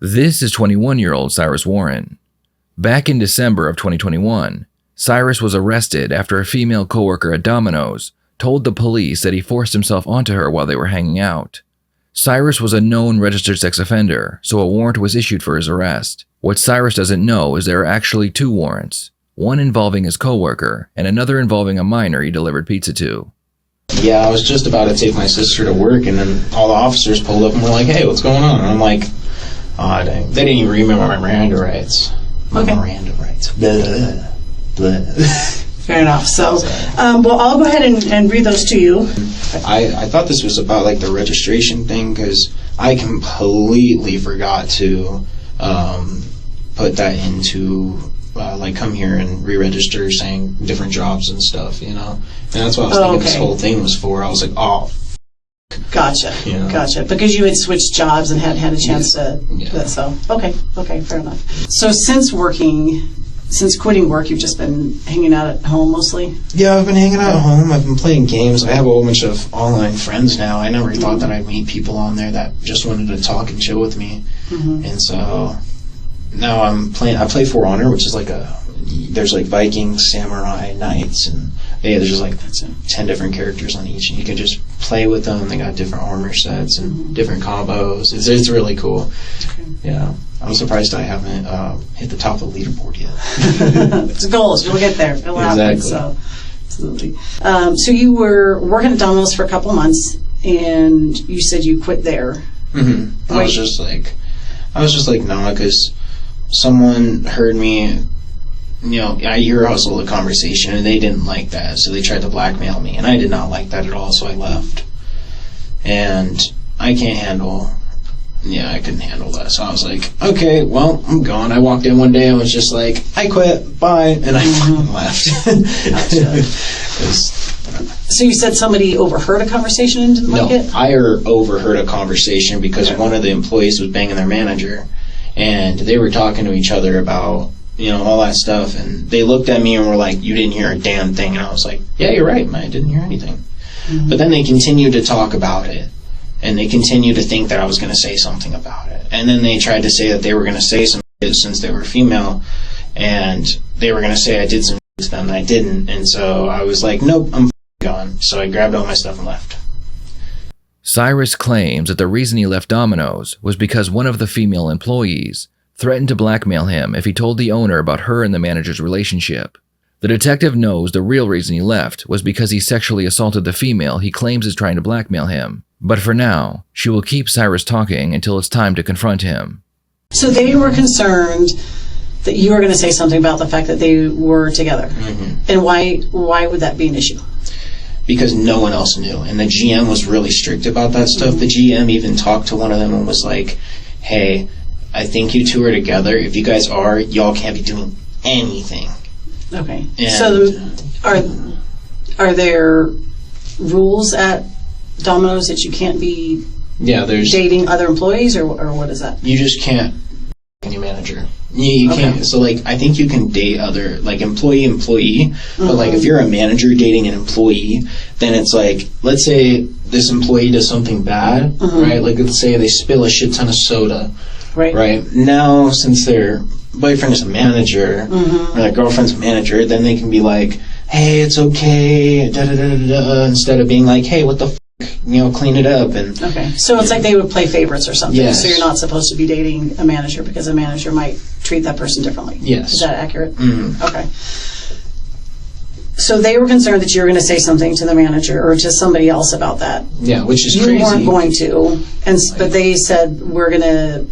This is 21-year-old Cyrus Warren. Back in December of 2021, Cyrus was arrested after a female coworker at Domino's told the police that he forced himself onto her while they were hanging out. Cyrus was a known registered sex offender, so a warrant was issued for his arrest. What Cyrus doesn't know is there are actually 2 warrants, one involving his coworker and another involving a minor he delivered pizza to. Yeah, I was just about to take my sister to work, and then all the officers pulled up and were like, "Hey, what's going on?" And I'm like, "Oh, dang. They didn't even remember my Miranda rights." Okay. Miranda rights. Blah, blah. Fair enough. So, well, I'll go ahead and read those to you. I thought this was about like the registration thing, because I completely forgot to put that into like come here and re-register saying different jobs and stuff, you know. And that's what I was thinking this whole thing was for. I was like, oh, gotcha, you know? Gotcha. Because you had switched jobs and hadn't had a chance to do that. So, okay, fair enough. So since quitting work, you've just been hanging out at home mostly? Yeah, I've been hanging out at home. I've been playing games. I have a whole bunch of online friends now. I never thought that I'd meet people on there that just wanted to talk and chill with me. Mm-hmm. And so now I play For Honor, which is like there's like Vikings, Samurai, Knights, and there's just like 10 different characters on each, and you can just play with them. They got different armor sets and different combos. It's really cool. Okay. Yeah. I'm surprised I haven't hit the top of the leaderboard yet. It's a goal. We'll get there. It'll happen. Exactly. So, absolutely. So you were working at Domino's for a couple months, and you said you quit there. Mm-hmm. I was just like, no, because someone heard me, you know, I ear hustled a conversation, and they didn't like that, so they tried to blackmail me, and I did not like that at all, so I left. And I couldn't handle that, so I was like, okay, well, I'm gone. I walked in one day and was just like, I quit, bye, and I fucking left. So you said somebody overheard a conversation and didn't like it? No, I overheard a conversation because one of the employees was banging their manager, and they were talking to each other about, you know, all that stuff, and they looked at me and were like, you didn't hear a damn thing, and I was like, yeah, you're right, man, I didn't hear anything. Mm-hmm. But then they continued to talk about it, and they continued to think that I was going to say something about it, and then they tried to say that they were going to say some shit since they were female, and they were going to say I did some shit to them that I didn't, and so I was like, nope, I'm gone. So I grabbed all my stuff and left. Cyrus claims that the reason he left Domino's was because one of the female employees threatened to blackmail him if he told the owner about her and the manager's relationship. The detective knows the real reason he left was because he sexually assaulted the female he claims is trying to blackmail him. But for now, she will keep Cyrus talking until it's time to confront him. So they were concerned that you were going to say something about the fact that they were together. Mm-hmm. And why would that be an issue? Because no one else knew, and the GM was really strict about that stuff. Mm-hmm. The GM even talked to one of them and was like, hey, I think you two are together. If you guys are, y'all can't be doing anything. Okay. And so are there rules at Domino's that you can't be dating other employees, or what is that? You just can't any manager. You can't. So like, I think you can date other, like, employee, mm-hmm. But like if you're a manager dating an employee, then it's like, let's say this employee does something bad, mm-hmm. right? Like, let's say they spill a shit ton of soda, right? Now, since their boyfriend is a manager, mm-hmm. or their girlfriend's a manager, then they can be like, hey, it's okay, instead of being like, hey, what the clean it up. And so it's like they would play favorites or something. Yes. So you're not supposed to be dating a manager because a manager might treat that person differently. Yes. Is that accurate? Mm-hmm. Okay. So they were concerned that you were going to say something to the manager or to somebody else about that. Yeah, which is crazy. You weren't going to, but they said, we're going to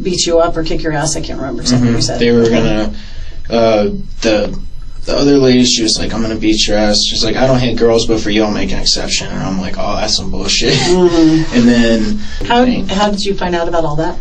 beat you up or kick your ass. I can't remember something you said. They were going to, the other lady, she was like, I'm going to beat your ass. She's like, I don't hit girls, but for you, I'll make an exception. And I'm like, oh, that's some bullshit. Mm-hmm. And then... How did you find out about all that?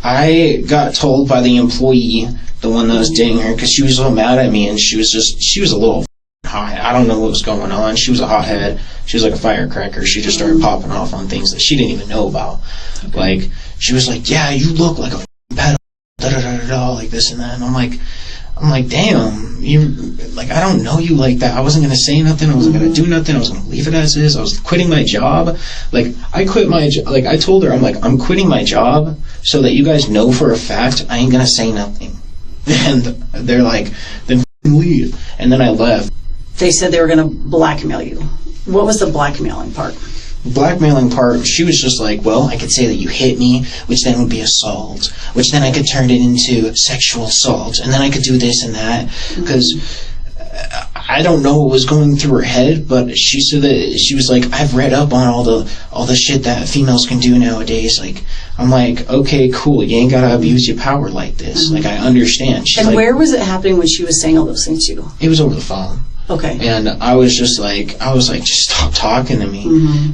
I got told by the employee, the one that was dating her, because she was so mad at me, and she was a little hot. I don't know what was going on. She was a hothead. She was like a firecracker. She just started popping off on things that she didn't even know about. Okay. Like, she was like, yeah, you look like a pedo, da-da-da-da-da, like this and that. And I'm like, damn, I don't know you like that. I wasn't going to say nothing. I wasn't going to do nothing. I was going to leave it as is. I was quitting my job. Like, I quit my job. Like, I told her, I'm quitting my job so that you guys know for a fact I ain't gonna say nothing. And they're like, then leave. And then I left. They said they were going to blackmail you. What was the blackmailing part? Blackmailing part, she was just like, well, I could say that you hit me, which then would be assault, which then I could turn it into sexual assault, and then I could do this and that, because I don't know what was going through her head, but she said that she was like, I've read up on all the shit that females can do nowadays. Like, I'm like, okay, cool. You ain't gotta abuse your power like this. Like, I understand. She's and like, where was it happening when she was saying all those things to you? it was over the phone. Okay. And I was like, just stop talking to me.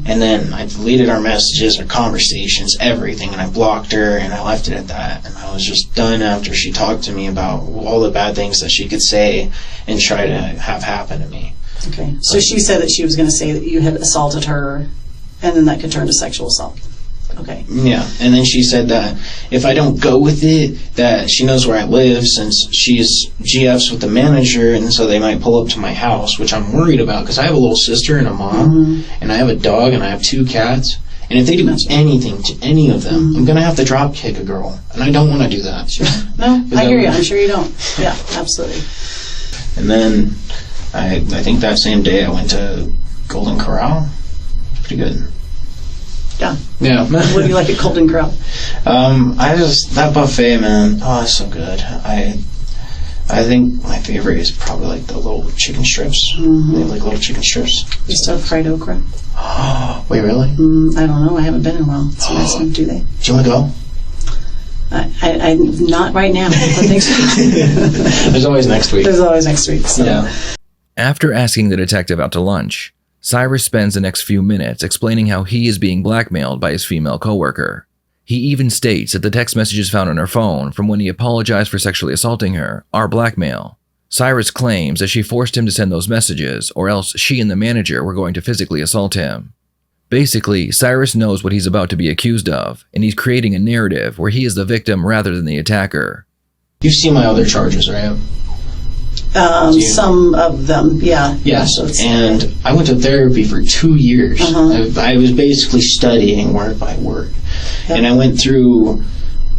And then I deleted our messages, our conversations, everything, and I blocked her, and I left it at that. And I was just done after she talked to me about all the bad things that she could say and try to have happen to me. Okay. So she said that she was going to say that you had assaulted her, and then that could turn to sexual assault. Okay. Yeah, and then she said that if I don't go with it, that she knows where I live since she's GFs with the manager, and so they might pull up to my house, which I'm worried about because I have a little sister and a mom, and I have a dog, and I have 2 cats, and if they do anything to any of them, I'm going to have to drop kick a girl, and I don't want to do that. Sure. No, I hear you. I'm sure you don't. Yeah, absolutely. And then I think that same day I went to Golden Corral. Pretty good. Yeah. Yeah. What do you like at Golden Corral? That buffet, man. Oh, it's so good. I think my favorite is probably like the little chicken strips. They have like little chicken strips. You still have fried okra? Wait, really? I don't know. I haven't been in a while. It's nice of them, do they? Do you want to go? I'm not right now. But thanks. There's always next week. There's always next week. So. Yeah. After asking the detective out to lunch, Cyrus spends the next few minutes explaining how he is being blackmailed by his female coworker. He even states that the text messages found on her phone from when he apologized for sexually assaulting her are blackmail. Cyrus claims that she forced him to send those messages, or else she and the manager were going to physically assault him. Basically, Cyrus knows what he's about to be accused of, and he's creating a narrative where he is the victim rather than the attacker. You've seen my other charges, right? Some of them, yeah. Yes, and I went to therapy for 2 years. I was basically studying word by word. Yep. And I went through,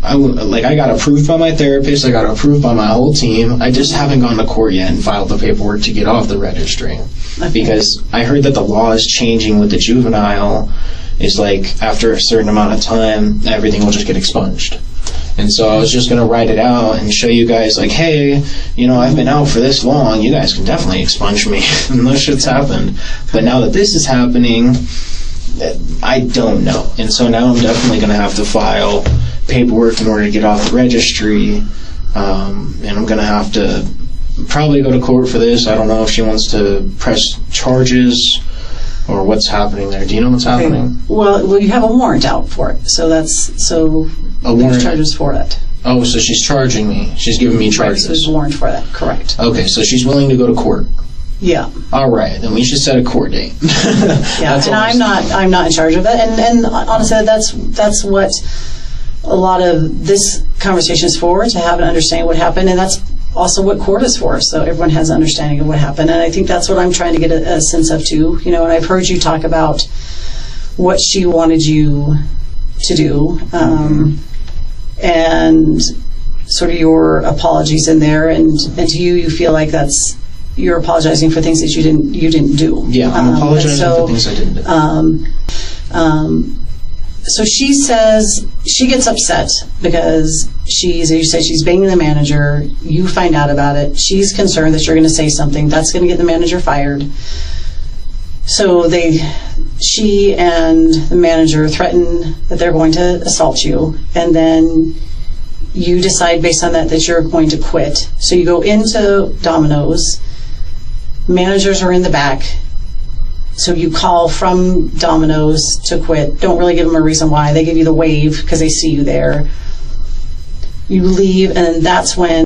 I got approved by my therapist, I got approved by my whole team. I just haven't gone to court yet and filed the paperwork to get off the registry. Okay. Because I heard that the law is changing with the juvenile. It's like, after a certain amount of time, everything will just get expunged. And so I was just going to write it out and show you guys, like, hey, I've been out for this long. You guys can definitely expunge me. And those shit's happened. But now that this is happening, I don't know. And so now I'm definitely going to have to file paperwork in order to get off the registry. And I'm going to have to probably go to court for this. I don't know if she wants to press charges or what's happening there. Do you know what's happening? Well, you have a warrant out for it. So a warrant. Charges for it. Oh, so she's charging me. She's giving me charges. Right, so there's a warrant for that, correct. Okay, so she's willing to go to court. Yeah. All right, then we should set a court date. Yeah, and I'm not in charge of it. And honestly, that's what a lot of this conversation is for, to have an understanding of what happened, and that's also what court is for, so everyone has an understanding of what happened. And I think that's what I'm trying to get a sense of too. And I've heard you talk about what she wanted you to do, and sort of your apologies in there, and to you feel like you're apologizing for things that you didn't do. Yeah, I'm apologizing for things I didn't do. So she says she gets upset because as you said, she's banging the manager. You find out about it. She's concerned that you're going to say something that's going to get the manager fired. So she and the manager threaten that they're going to assault you, and then you decide based on that you're going to quit. So you go into Domino's. Managers are in the back. So you call from Domino's to quit. Don't really give them a reason why. They give you the wave because they see you there. You leave, and then that's when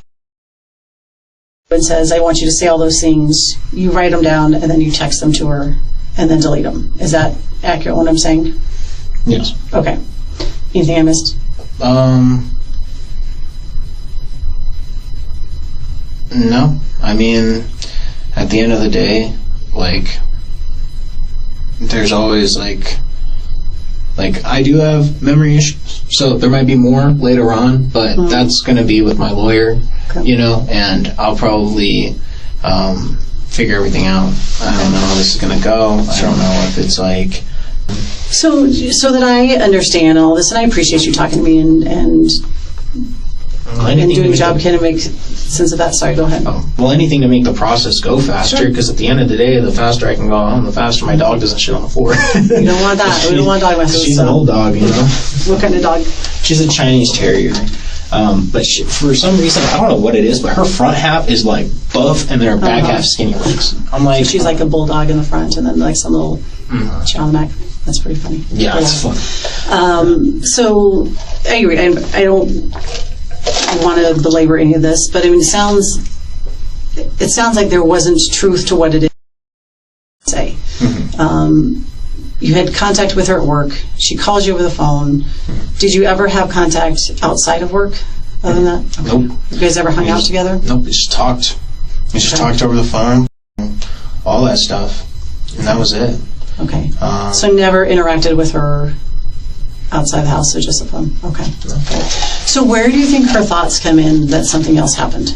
it says, I want you to say all those things. You write them down, and then you text them to her, and then delete them. Is that accurate what I'm saying? Yes. Okay. Anything I missed? No. I mean, at the end of the day, there's always, I do have memory issues, So there might be more later on, but that's going to be with my lawyer, Okay. and I'll probably figure everything out. I don't know how this is going to go. I don't know if it's like... So that I understand all this, and I appreciate you talking to me and doing a job kind of make sense of that. Sorry, go ahead. Well, anything to make the process go faster, because at the end of the day, the faster I can go home, the faster my dog doesn't shit on the floor. You don't want that. We don't want a dog messing. She's an old dog, What kind of dog? She's a Chinese Terrier. But for some reason, I don't know what it is, but her front half is like buff and then her back half skinny legs. I'm like... She's like a bulldog in the front and then like some little chow on the back. That's pretty funny. Yeah, it's fun. So, I agree. I don't want to belabor any of this, but I mean, it sounds like there wasn't truth to what it is to say. You had contact with her at work. She called you over the phone. Did you ever have contact outside of work other than that? Okay. Nope. You guys ever hung out together? Nope, we just talked. We just talked over the phone, all that stuff, and that was it. Okay. So never interacted with her outside the house, so just the phone. Okay. So where do you think her thoughts come in that something else happened?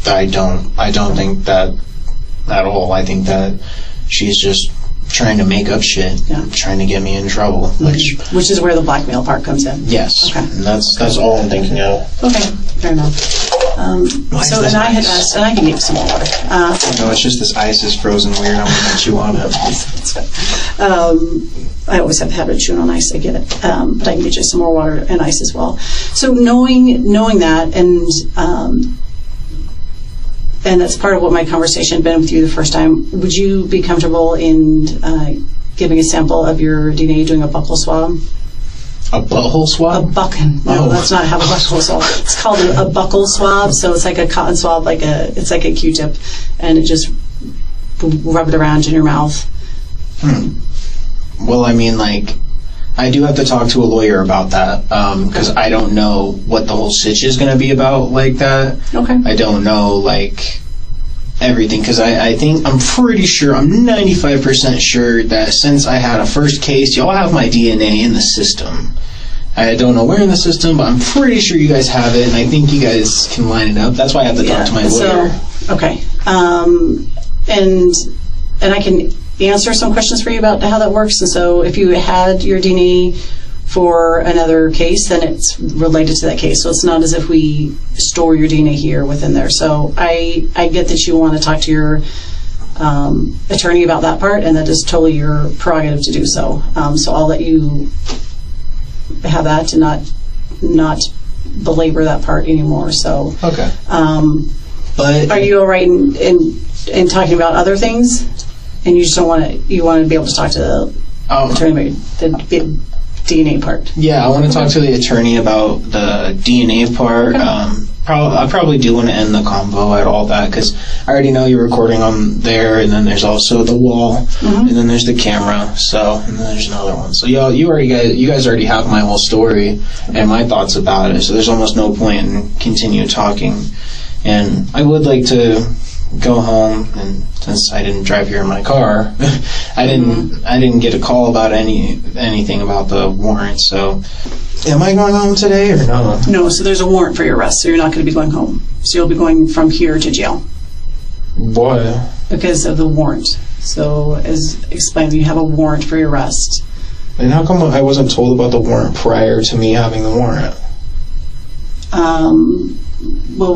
I don't think that at all. I think that she's just trying to make up shit, trying to get me in trouble. Which is where the blackmail part comes in. Yes. Okay. And that's all I'm thinking of. Okay, fair enough. So, and I had asked, and I can get some more water. No, it's just this ice is frozen weird. I'm going to chew on it. I always have a habit of chewing on ice, I get it. But I can get you some more water and ice as well. So knowing that, and that's part of what my conversation had been with you the first time, would you be comfortable in giving a sample of your DNA, doing a buccal swab? A butthole swab? A buccal. No, that's not how a buccal swab. It's called a buccal swab. So it's like a cotton swab, it's like a Q-tip, and it just rub it around in your mouth. Well, I mean, I do have to talk to a lawyer about that, because I don't know what the whole sitch is going to be about like that. Okay. I don't know, everything, because I'm pretty sure, I'm 95% sure that since I had a first case, y'all have my DNA in the system. I don't know where in the system, but I'm pretty sure you guys have it, and I think you guys can line it up. That's why I have to talk to my lawyer. So, okay. And I can answer some questions for you about how that works. And so if you had your DNA for another case, then it's related to that case. So it's not as if we store your DNA here within there. So I get that you want to talk to your attorney about that part, and that is totally your prerogative to do so. So I'll let you have that to not belabor that part anymore. So okay. But are you all right in talking about other things? And you just don't want to. You want to be able to talk to the attorney about the DNA part. Yeah, I want to talk to the attorney about the DNA part. Okay. I probably do want to end the convo at all that, because I already know you're recording on there, and then there's also the wall, and then there's the camera. So, and then there's another one. So, you guys already have my whole story and my thoughts about it. So there's almost no point in continue talking. And I would like to go home, and since I didn't drive here in my car, I didn't get a call about anything about the warrant. So, am I going home today or no? No. So there's a warrant for your arrest. So you're not going to be going home. So you'll be going from here to jail. Why? Because of the warrant. So as explained, you have a warrant for your arrest. And how come I wasn't told about the warrant prior to me having the warrant? Well,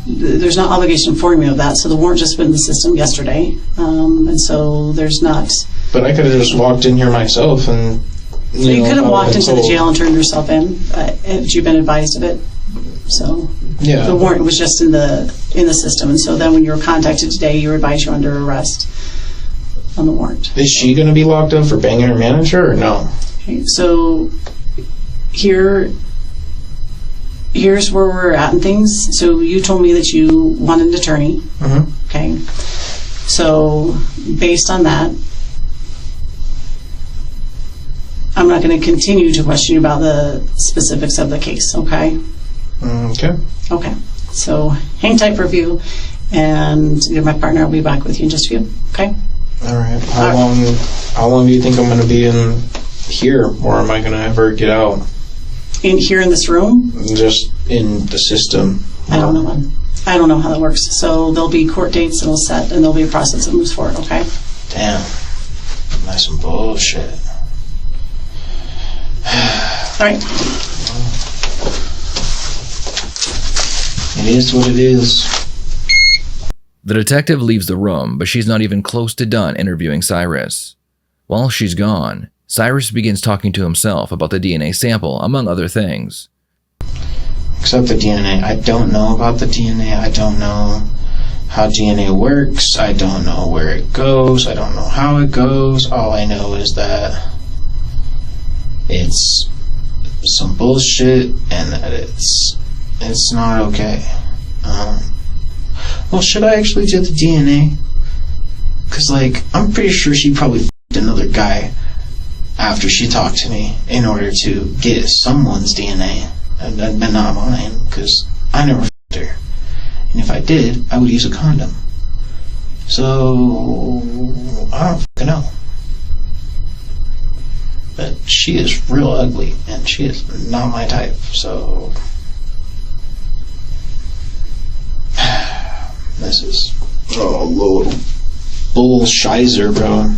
there's no obligation for me of that, so the warrant just went in the system yesterday, and so there's not... But I could have just walked in here myself and... You could have walked into the jail and turned yourself in, had you been advised of it. So yeah. The warrant was just in the system, and so then when you were contacted today, you were advised you're under arrest on the warrant. Is she going to be locked up for banging her manager, or no? Okay, so here's where we're at in things. So you told me that you want an attorney. Mm-hmm. Okay. So based on that, I'm not going to continue to question you about the specifics of the case. Okay. Okay. Okay. So hang tight for a few, and my partner will be back with you in just a few. Okay. All right. How long do you think I'm going to be in here, or am I going to ever get out? Here in this room? Just in the system. I don't know. I don't know how that works. So there'll be court dates that will set, and there'll be a process that moves forward, okay? Damn. That's some bullshit. All right. It is what it is. The detective leaves the room, but she's not even close to done interviewing Cyrus. While she's gone, Cyrus begins talking to himself about the DNA sample, among other things. Except the DNA. I don't know about the DNA. I don't know how DNA works. I don't know where it goes. I don't know how it goes. All I know is that it's some bullshit and that it's not okay. Well, should I actually do the DNA? Because, like, I'm pretty sure she probably f***ed another guy after she talked to me in order to get someone's DNA. But not mine, because I never f***ed her. And if I did, I would use a condom. So, I don't f***ing know. But she is real ugly, and she is not my type, so... This is a little bullshizer, bro.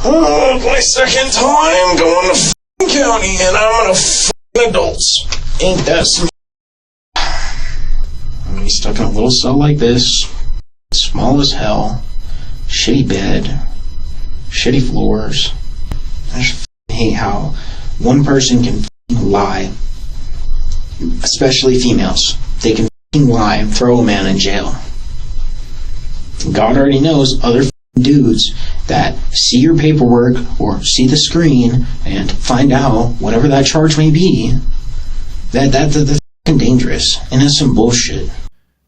Oh, my second time going to f***ing county, and I'm gonna f***ing adults. Ain't that some... I'm gonna be stuck in a little cell like this, small as hell, shitty bed, shitty floors. I just hate how one person can lie, especially females. They can lie and throw a man in jail. God already knows other dudes that see your paperwork or see the screen and find out whatever that charge may be. That's dangerous, and that's some bullshit.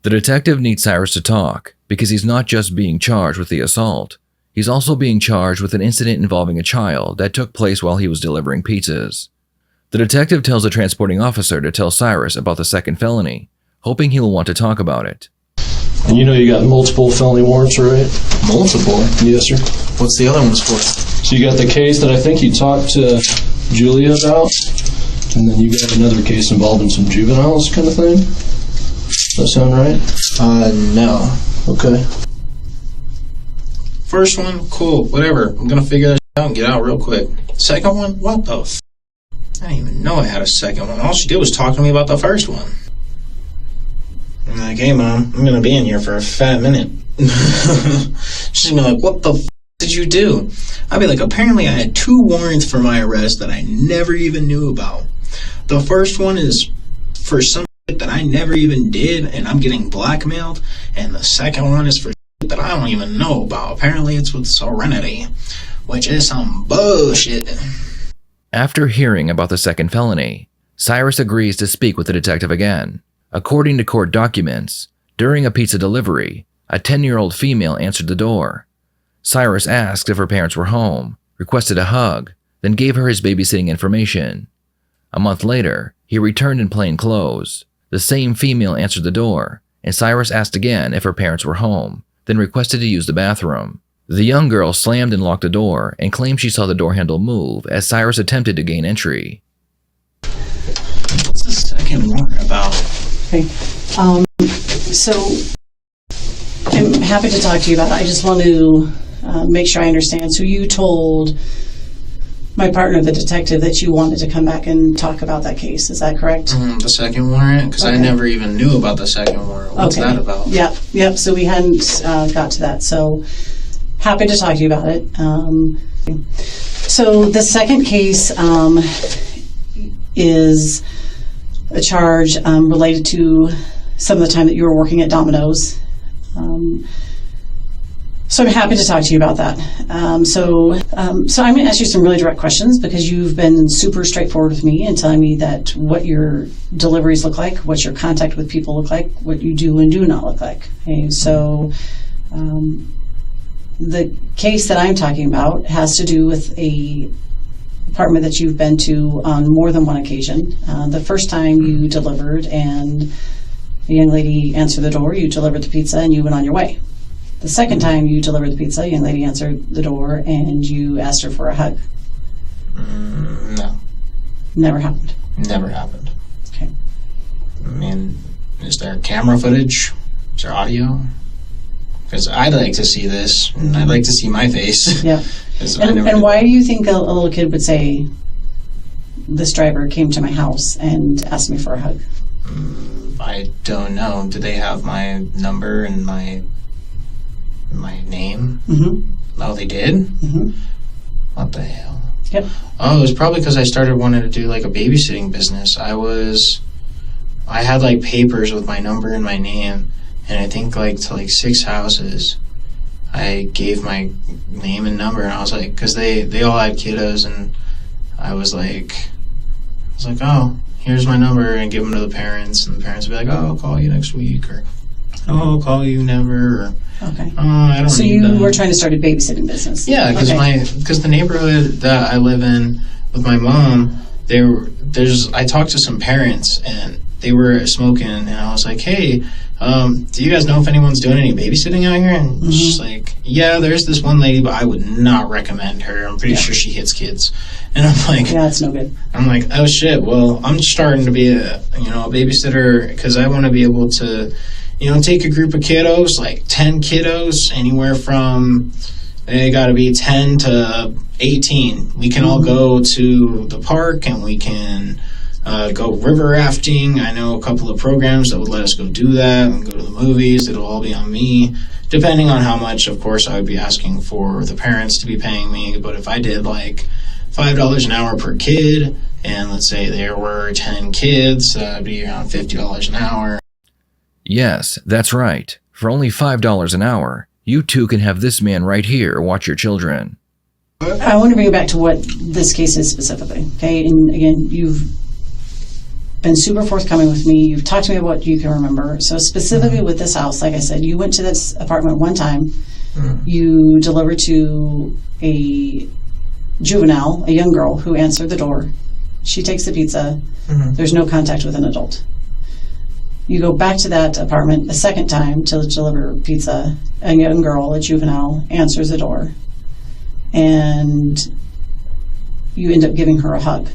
The detective needs Cyrus to talk because he's not just being charged with the assault. He's also being charged with an incident involving a child that took place while he was delivering pizzas. The detective tells the transporting officer to tell Cyrus about the second felony, hoping he will want to talk about it. And you know you got multiple felony warrants, right? Multiple? Yes, sir. What's the other ones for? So you got the case that I think you talked to Julia about, and then you got another case involving some juveniles kind of thing? Does that sound right? No. Okay. First one, cool, whatever. I'm gonna figure that out and get out real quick. Second one, what the f***? I didn't even know I had a second one. All she did was talk to me about the first one. I'm like, hey, Mom, I'm gonna be in here for a fat minute. She's gonna be like, what the f*** did you do? I'd be like, apparently I had 2 warrants for my arrest that I never even knew about. The first one is for some shit that I never even did, and I'm getting blackmailed. And the second one is for shit that I don't even know about. Apparently it's with Serenity, which is some bullshit. After hearing about the second felony, Cyrus agrees to speak with the detective again. According to court documents, during a pizza delivery, a 10-year-old female answered the door. Cyrus asked if her parents were home, requested a hug, then gave her his babysitting information. A month later, he returned in plain clothes. The same female answered the door, and Cyrus asked again if her parents were home, then requested to use the bathroom. The young girl slammed and locked the door and claimed she saw the door handle move as Cyrus attempted to gain entry. What's the second one about? Okay. So I'm happy to talk to you about it. I just want to make sure I understand. So you told my partner, the detective, that you wanted to come back and talk about that case. Is that correct? The second warrant? Because I never even knew about the second warrant. What's that about? Yep. So we hadn't got to that. So happy to talk to you about it. So the second case is a charge related to some of the time that you were working at Domino's. So I'm happy to talk to you about that. So I'm going to ask you some really direct questions because you've been super straightforward with me and telling me that what your deliveries look like, what your contact with people look like, what you do and do not look like. Okay, so the case that I'm talking about has to do with a apartment that you've been to on more than one occasion. The first time you delivered and the young lady answered the door, you delivered the pizza and you went on your way. The second time you delivered the pizza, a young lady answered the door and you asked her for a hug. No. Never happened. Never happened. Okay. I mean, is there camera footage? Is there audio? Because I'd like to see this, and I'd like to see my face. Yeah. And why do you think a little kid would say, this driver came to my house and asked me for a hug? I don't know. Do they have my number and my name? Mm-hmm. Oh, they did? Mm-hmm. What the hell? Yep. Oh, it was probably because I started wanting to do like a babysitting business. I had like papers with my number and my name, and I think like to like 6 houses, I gave my name and number, and I was like, because they all had kiddos, and I was like, oh, here's my number, and give them to the parents, and the parents would be like, oh, I'll call you next week, or oh, I'll call you never, or okay. Oh, I don't. So need you that. were trying to start a babysitting business? Yeah, because the neighborhood that I live in with my mom, I talked to some parents and they were smoking, and I was like, hey, do you guys know if anyone's doing any babysitting out here? And she's like, yeah, there's this one lady, but I would not recommend her. I'm pretty sure she hits kids. And I'm like, yeah, that's no good. I'm like, oh shit, well, I'm starting to be a babysitter because I want to be able to, take a group of kiddos, like 10 kiddos, anywhere from, they got to be 10 to 18. We can all go to the park and we can go river rafting. I know a couple of programs that would let us go do that and go to the movies. It'll all be on me, depending on how much, of course, I would be asking for the parents to be paying me. But if I did like $5 an hour per kid, and let's say there were 10 kids, that'd be around $50 an hour. Yes, that's right. For only $5 an hour, you two can have this man right here watch your children. I want to bring it back to what this case is specifically, okay? And again, you've been super forthcoming with me. You've talked to me about what you can remember. So specifically with this house, like I said, you went to this apartment one time. You delivered to a juvenile, a young girl who answered the door. She takes the pizza. There's no contact with an adult. You go back to that apartment a second time to deliver pizza. A young girl, a juvenile, answers the door. And you end up giving her a hug.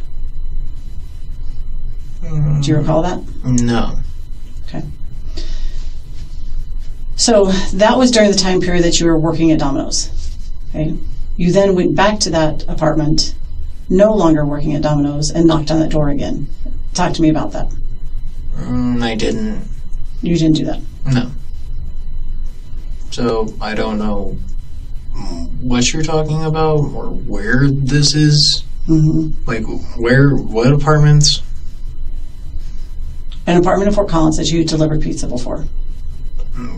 Do you recall that? No. Okay. So that was during the time period that you were working at Domino's. Okay. You then went back to that apartment, no longer working at Domino's, and knocked on that door again. Talk to me about that. I didn't. You didn't do that? No. So I don't know what you're talking about or where this is. Like what apartments? An apartment in Fort Collins that you delivered pizza before.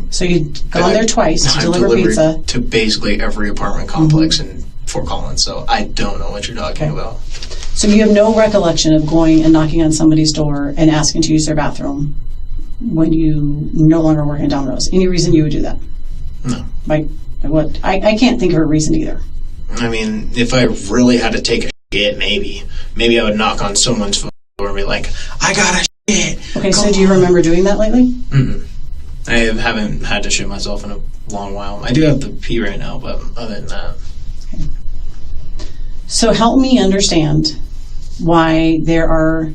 So you'd gone there twice to deliver pizza. To basically every apartment complex in Fort Collins, so I don't know what you're talking about. So you have no recollection of going and knocking on somebody's door and asking to use their bathroom when you no longer work at Domino's. Any reason you would do that? No. Like what? I can't think of a reason either. I mean, if I really had to take a shit, maybe I would knock on someone's door and be like, I got a shit. Okay, so do you remember doing that lately? I haven't had to shit myself in a long while. I do have to pee right now, but other than that. Okay. So help me understand why there are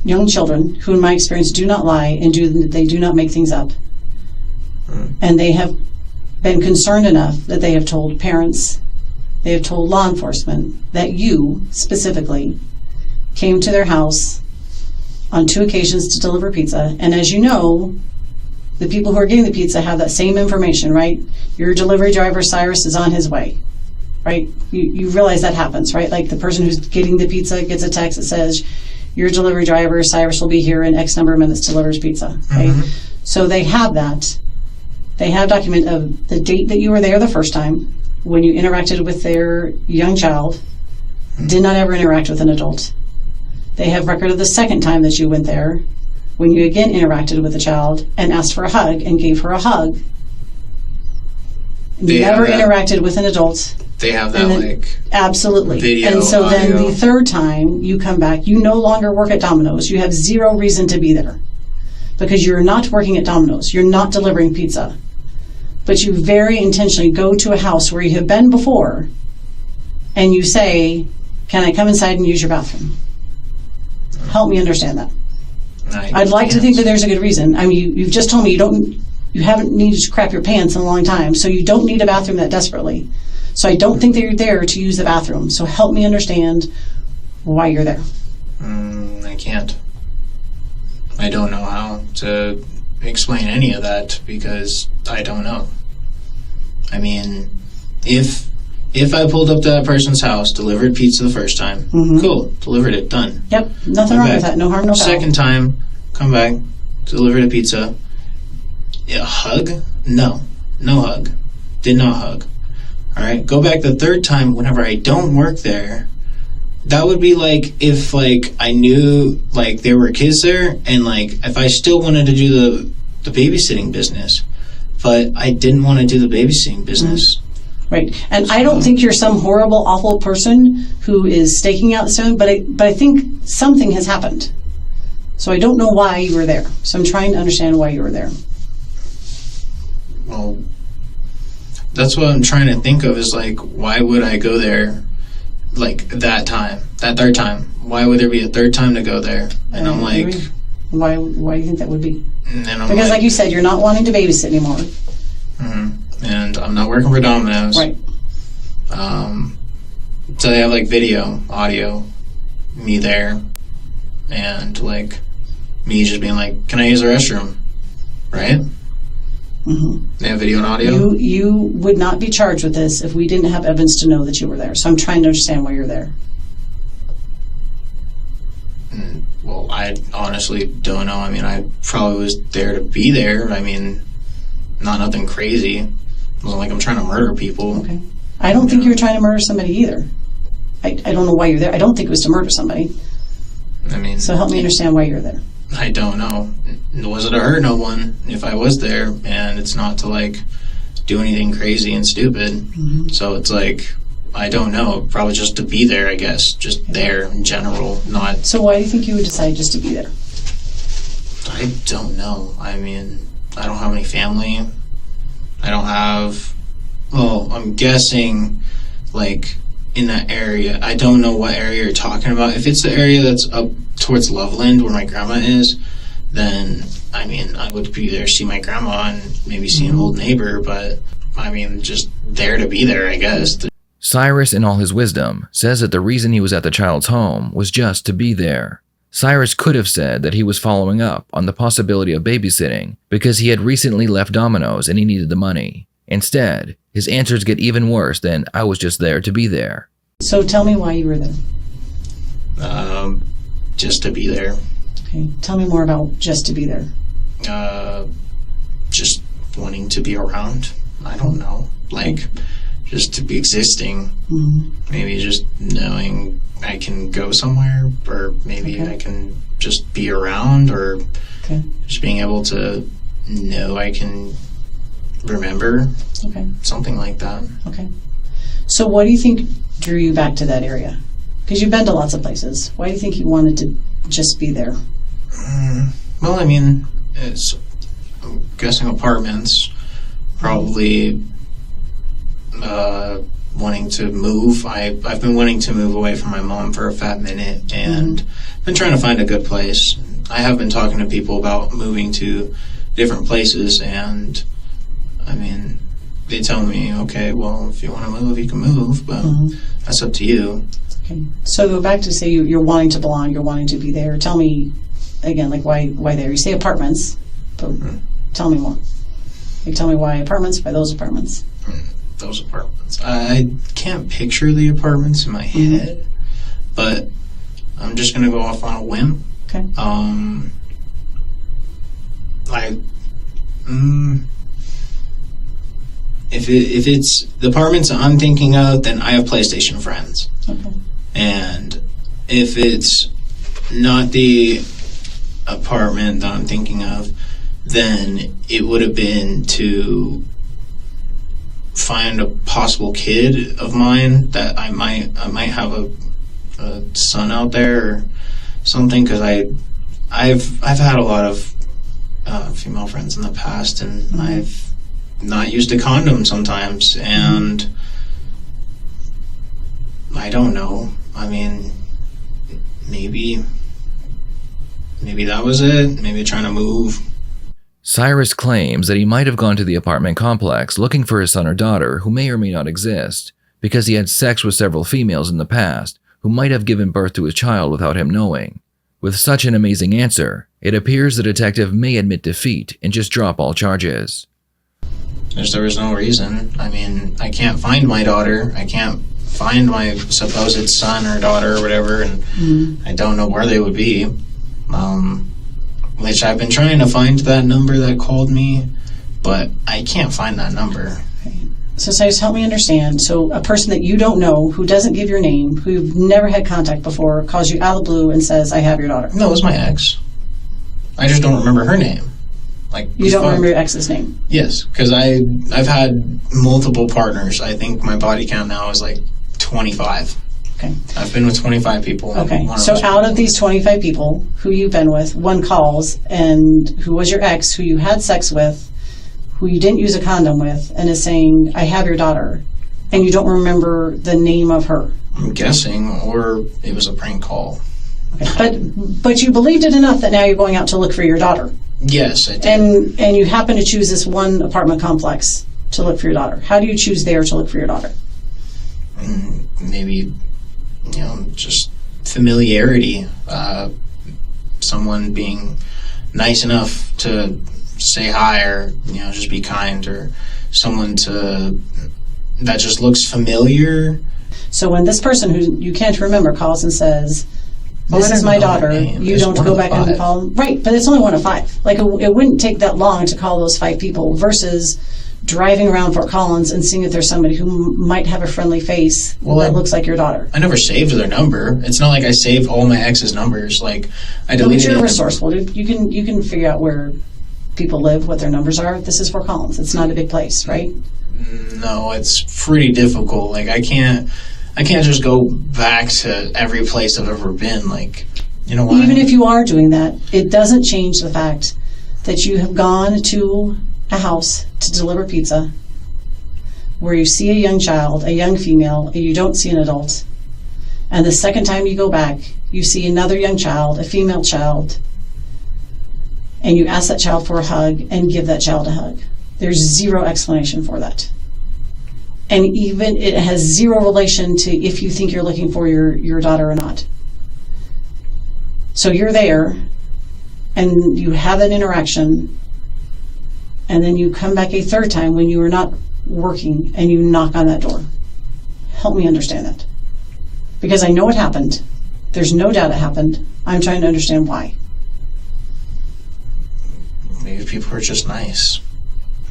young children who, in my experience, do not lie and they do not make things up. And they have been concerned enough that they have told parents, they have told law enforcement that you, specifically, came to their house on 2 occasions to deliver pizza. And as you know, the people who are getting the pizza have that same information, right? Your delivery driver, Cyrus, is on his way, right? You realize that happens, right? Like the person who's getting the pizza gets a text that says, your delivery driver, Cyrus, will be here in X number of minutes, delivers pizza, right? So they have that. They have document of the date that you were there the first time, when you interacted with their young child, did not ever interact with an adult. They have record of the second time that you went there, when you again interacted with a child and asked for a hug and gave her a hug. Never interacted with an adult. They have that, absolutely. Video, and so audio. Then the third time you come back, you no longer work at Domino's. You have zero reason to be there because you're not working at Domino's. You're not delivering pizza. but you very intentionally go to a house where you have been before and you say, can I come inside and use your bathroom? Help me understand that. I'd like to think that there's a good reason. I mean, you've just told me you haven't needed to crap your pants in a long time, so you don't need a bathroom that desperately. So I don't think that you're there to use the bathroom. So help me understand why you're there. I can't. I don't know how to explain any of that because I don't know. I mean, if I pulled up to that person's house, delivered pizza the first time, cool, delivered it, done. Yep, nothing wrong with that. No harm, no foul. Second time, come back, delivered a pizza. A hug? No hug. Did not hug. All right, go back the third time whenever I don't work there. That would be like if like I knew like there were kids there and like if I still wanted to do the babysitting business, but I didn't want to do the babysitting business. Right, and I don't think you're some horrible, awful person who is staking out stone, but I think something has happened. So I don't know why you were there. So I'm trying to understand why you were there. Well, that's what I'm trying to think of is like, why would I go there like that third time? Why would there be a third time to go there? And I'm like... Why do you think that would be? Because like you said, you're not wanting to babysit anymore. And I'm not working for Domino's. Right. So they have like video, audio, me there, and like me just being like, can I use the restroom? Right? They have video and audio? You would not be charged with this if we didn't have evidence to know that you were there. So I'm trying to understand why you're there. Well, I honestly don't know. I mean, I probably was there to be there. I mean, nothing crazy. It wasn't like I'm trying to murder people. Okay. I don't think you were trying to murder somebody either. I don't know why you're there. I don't think it was to murder somebody. I mean... So help me understand why you're there. I don't know. Was it to hurt no one if I was there? And it's not to, like, do anything crazy and stupid. So it's like, I don't know. Probably just to be there, I guess. Just there in general, not... So why do you think you would decide just to be there? I don't know. I mean, I don't have any family. I don't have... Well, I'm guessing, like, in that area. I don't know what area you're talking about. If it's the area that's up towards Loveland, where my grandma is, then, I mean, I would be there to see my grandma and maybe see an old neighbor, but, I mean, just there to be there, I guess. Cyrus, in all his wisdom, says that the reason he was at the child's home was just to be there. Cyrus could have said that he was following up on the possibility of babysitting because he had recently left Domino's and he needed the money. Instead, his answers get even worse than, I was just there to be there. So tell me why you were there. Just to be there. Okay, tell me more about just to be there. Just wanting to be around. I don't know. Like, just to be existing. Maybe just knowing I can go somewhere, or maybe I can just be around, or just being able to know I can remember. Something like that. Okay. So what do you think drew you back to that area? Because you've been to lots of places. Why do you think you wanted to just be there? Well, I mean, I'm guessing apartments. Probably wanting to move. I've been wanting to move away from my mom for a fat minute, and been trying to find a good place. I have been talking to people about moving to different places, and I mean, they tell me, okay, well, if you want to move, you can move, but that's up to you. Okay. So go back to say you're wanting to belong, you're wanting to be there. Tell me, again, like why there? You say apartments, but tell me more. Like, tell me why apartments, why those apartments. Those apartments. I can't picture the apartments in my head, but I'm just going to go off on a whim. Okay. If it's the apartments I'm thinking of, then I have PlayStation friends. Okay. And if it's not the apartment that I'm thinking of, then it would have been to find a possible kid of mine that I might have a son out there or something, because I've had a lot of female friends in the past, and I've not used a condom sometimes, and I don't know. I mean, maybe that was it. Maybe trying to move. Cyrus claims that he might have gone to the apartment complex looking for his son or daughter who may or may not exist, because he had sex with several females in the past who might have given birth to his child without him knowing. With such an amazing answer, it appears the detective may admit defeat and just drop all charges. There was no reason. I mean, I can't find my daughter. I can't find my supposed son or daughter or whatever, and I don't know where they would be. Which I've been trying to find that number that called me, but I can't find that number. So Cyrus, help me understand. So a person that you don't know, who doesn't give your name, who you've never had contact before, calls you out of the blue and says, I have your daughter. No, it was my ex. I just don't remember her name. Like, you don't remember your ex's name? Yes, because I've had multiple partners. I think my body count now is like 25. Okay. I've been with 25 people. Okay. So out of these 25 people who you've been with, one calls and who was your ex, who you had sex with, who you didn't use a condom with, and is saying, I have your daughter, and you don't remember the name of her. I'm guessing, or it was a prank call. Okay. But you believed it enough that now you're going out to look for your daughter. Yes, I did. And you happen to choose this one apartment complex to look for your daughter. How do you choose there to look for your daughter? Maybe, just familiarity. Someone being nice enough to say hi, or just be kind, or someone that just looks familiar. So when this person who you can't remember calls and says, this is my daughter, you don't go back and call them. Right, but it's only one of 5. Like, it wouldn't take that long to call those 5 people versus driving around Fort Collins and seeing if there's somebody who might have a friendly face that looks like your daughter. I never saved their number. It's not like I saved all my ex's numbers. Like, I deleted it. You're resourceful, dude. You can figure out where people live, what their numbers are. This is Fort Collins. It's not a big place, right? No, it's pretty difficult. Like, I can't just go back to every place I've ever been. Like, you know what? Even if you are doing that, it doesn't change the fact that you have gone to a house to deliver pizza where you see a young child, a young female, and you don't see an adult. And the second time you go back, you see another young child, a female child, and you ask that child for a hug and give that child a hug. There's zero explanation for that. And even it has zero relation to if you think you're looking for your daughter or not. So you're there, and you have an interaction, and then you come back a third time when you are not working, and you knock on that door. Help me understand that. Because I know it happened. There's no doubt it happened. I'm trying to understand why. Maybe people are just nice.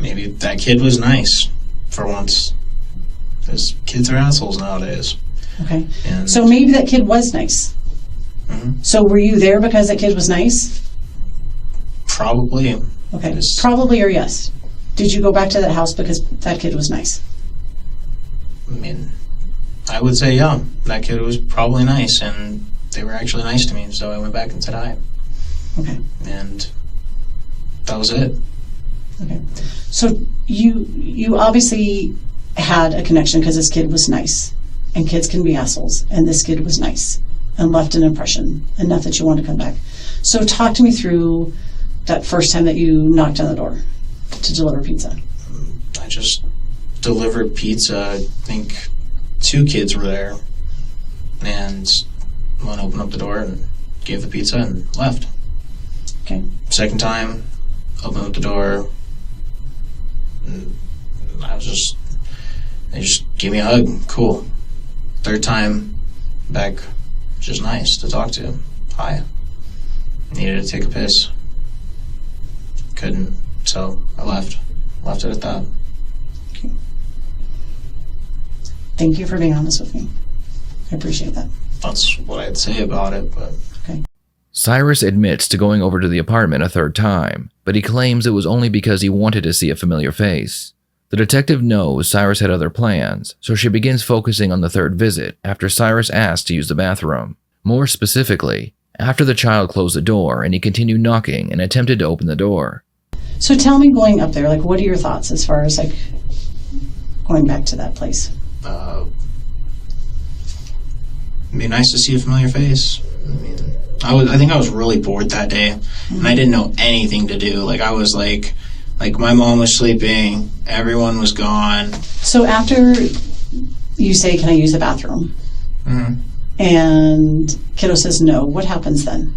Maybe that kid was nice for once. Because kids are assholes nowadays. Okay. So maybe that kid was nice. Mm-hmm. So were you there because that kid was nice? Probably. Okay. Probably or yes. Did you go back to that house because that kid was nice? I mean, I would say yeah. That kid was probably nice, and they were actually nice to me, so I went back and said hi. Okay. And that was it. Okay. So you obviously had a connection because this kid was nice, and kids can be assholes, and this kid was nice and left an impression enough that you want to come back. So talk to me through that first time that you knocked on the door to deliver pizza. I just delivered pizza. I think 2 kids were there, and one opened up the door and gave the pizza and left. Okay. Second time, opened up the door, and they just gave me a hug. Cool. Third time, back, just nice to talk to. Hi. Needed to take a piss. Couldn't, so I left. Left it at that. Okay. Thank you for being honest with me. I appreciate that. That's what I'd say about it, but... Okay. Cyrus admits to going over to the apartment a third time, but he claims it was only because he wanted to see a familiar face. The detective knows Cyrus had other plans, so she begins focusing on the third visit after Cyrus asked to use the bathroom. More specifically, after the child closed the door and he continued knocking and attempted to open the door. So tell me, going up there, like, what are your thoughts as far as, like, going back to that place? It'd be nice to see a familiar face. I mean, I think I was really bored that day, and I didn't know anything to do. Like, I was like my mom was sleeping, everyone was gone. So after you say, can I use the bathroom? Mm-hmm. And kiddo says no, what happens then?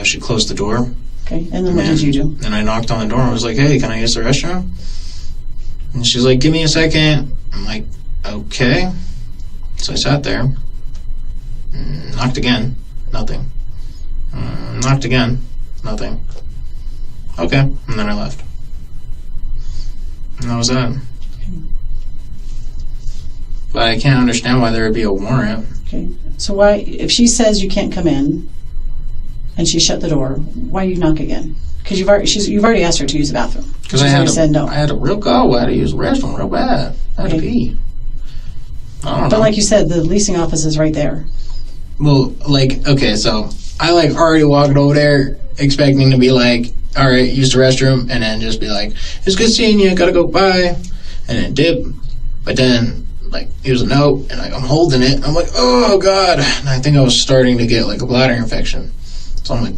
She closed the door. Okay, and then what did you do? And I knocked on the door and was like, hey, can I use the restroom? And she's like, give me a second. I'm like, okay. So I sat there, knocked again, nothing. Knocked again, nothing. Okay, and then I left. And that was that. But I can't understand why there would be a warrant. Okay, so why, if she says you can't come in, and she shut the door, why do you knock again? Because you've already asked her to use the bathroom. Because I said no. I had a real go. I had to use the restroom real bad. I had to pee. I don't know. But like you said, the leasing office is right there. Well, like, okay, so I like already walked over there expecting to be like, all right, use the restroom, and then just be like, it's good seeing you, gotta go, bye, and then dip. But then, like, here's a note, and like, I'm holding it. I'm like, oh God, and I think I was starting to get like a bladder infection. So I'm like,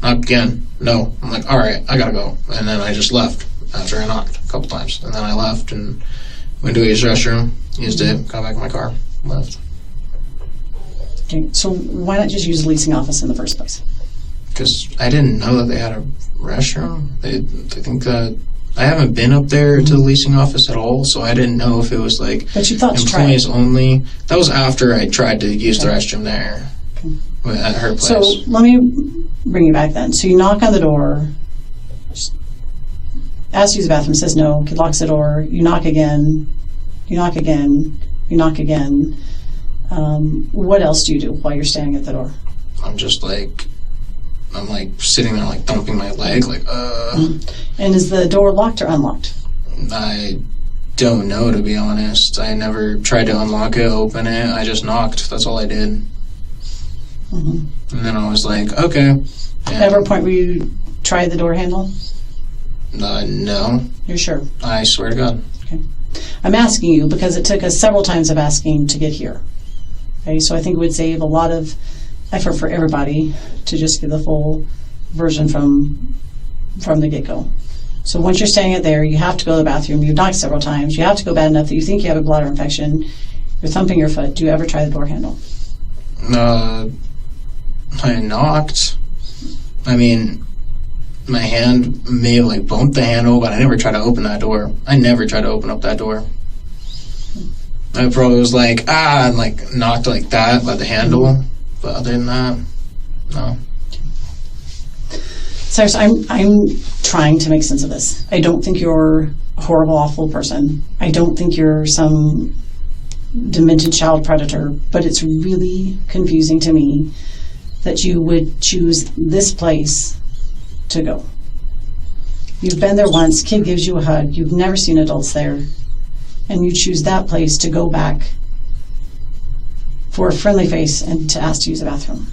knock again. No. I'm like, all right, I gotta go. And then I just left after I knocked a couple times. And then I left and went to his restroom, used it, got back in my car, left. Okay, so why not just use the leasing office in the first place? Because I didn't know that they had a restroom. They think that I haven't been up there to the leasing office at all, so I didn't know if it was like but you thought employees only. That was after I tried to use the restroom there at her place. So let me bring you back then. So you knock on the door, asks to use the bathroom, says no, kid locks the door, you knock again, you knock again, you knock again. What else do you do while you're standing at the door? I'm like sitting there like thumping my leg like And is the door locked or unlocked? I don't know, to be honest. I never tried to unlock it, open it. I just knocked. That's all I did. And then I was like, okay. Ever a point where you tried the door handle? No. You're sure? I swear to God. Okay. I'm asking you because it took us several times of asking to get here. Okay, so I think it would save a lot of effort for everybody to just give the full version from the get-go. So once you're standing it there, you have to go to the bathroom. You've knocked several times. You have to go bad enough that you think you have a bladder infection. You're thumping your foot. Do you ever try the door handle? I knocked. I mean, my hand may have like bumped the handle, but I never tried to open that door. I never tried to open up that door. I probably was like, and like knocked like that by the handle. But other than that, no. Cyrus, I'm trying to make sense of this. I don't think you're a horrible, awful person. I don't think you're some demented child predator, but it's really confusing to me that you would choose this place to go. You've been there once, kid gives you a hug, you've never seen adults there, and you choose that place to go back for a friendly face and to ask to use the bathroom.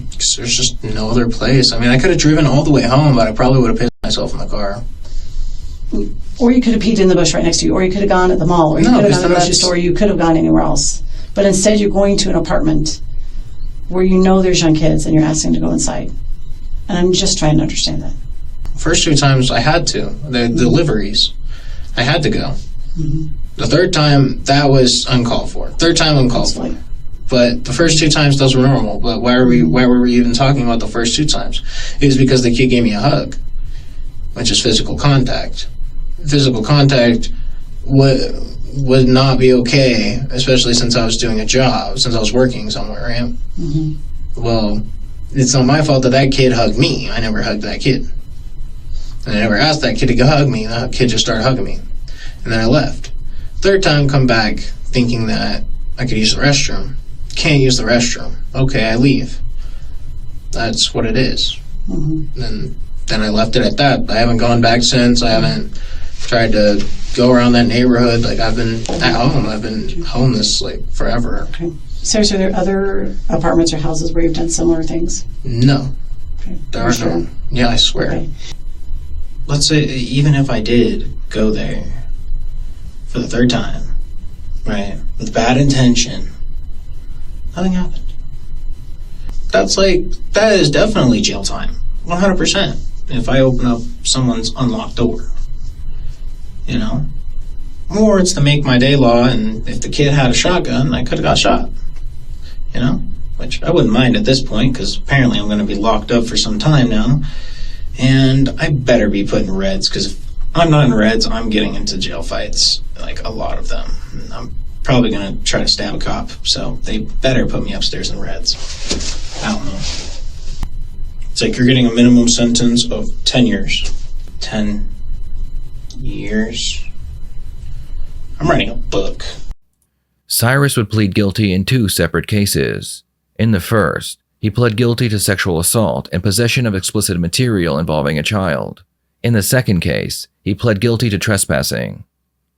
Because there's just no other place. I mean, I could have driven all the way home, but I probably would have pissed myself in the car. Or you could have peed in the bush right next to you, or you could have gone at the mall, or you could have gone to the grocery store, you could have gone anywhere else. But instead you're going to an apartment where you know there's young kids and you're asking to go inside. And I'm just trying to understand that. First 2 times I had to. The deliveries. I had to go. The third time, that was uncalled for. Third time uncalled for. But the first 2 times, those were normal. But why were we even talking about the first 2 times? It was because the kid gave me a hug, which is physical contact. Physical contact would not be okay, especially since I was doing a job, since I was working somewhere, right? Well, it's not my fault that kid hugged me. I never hugged that kid. And I never asked that kid to go hug me. That kid just started hugging me. And then I left. Third time, come back thinking that I could use the restroom. Can't use the restroom. Okay, I leave. That's what it is. And then I left it at that. I haven't gone back since. I haven't tried to go around that neighborhood. Like, I've been at home. I've been homeless, like, forever. Okay. So are there other apartments or houses where you've done similar things? No. Okay. There You are sure? no. Yeah, I swear. Okay. Let's say even if I did go there for the third time, right, with bad intention, nothing happened. That is definitely jail time, 100%. If I open up someone's unlocked door, you know, or it's the make my day law, and if the kid had a shotgun, I could have got shot, you know, which I wouldn't mind at this point because apparently I'm going to be locked up for some time now, and I better be put in reds because if I'm not in reds, I'm getting into jail fights, like a lot of them. And I'm probably going to try to stab a cop, so they better put me upstairs in reds. I don't know. It's like you're getting a minimum sentence of 10 years. 10 years? I'm writing a book. Cyrus would plead guilty in 2 separate cases. In the first, he pled guilty to sexual assault and possession of explicit material involving a child. In the second case, he pled guilty to trespassing.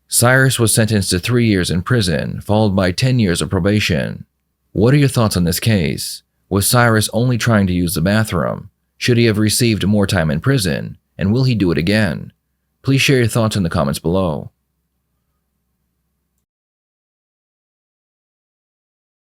Cyrus was sentenced to 3 years in prison, followed by 10 years of probation. What are your thoughts on this case? Was Cyrus only trying to use the bathroom? Should he have received more time in prison? And will he do it again? Please share your thoughts in the comments below.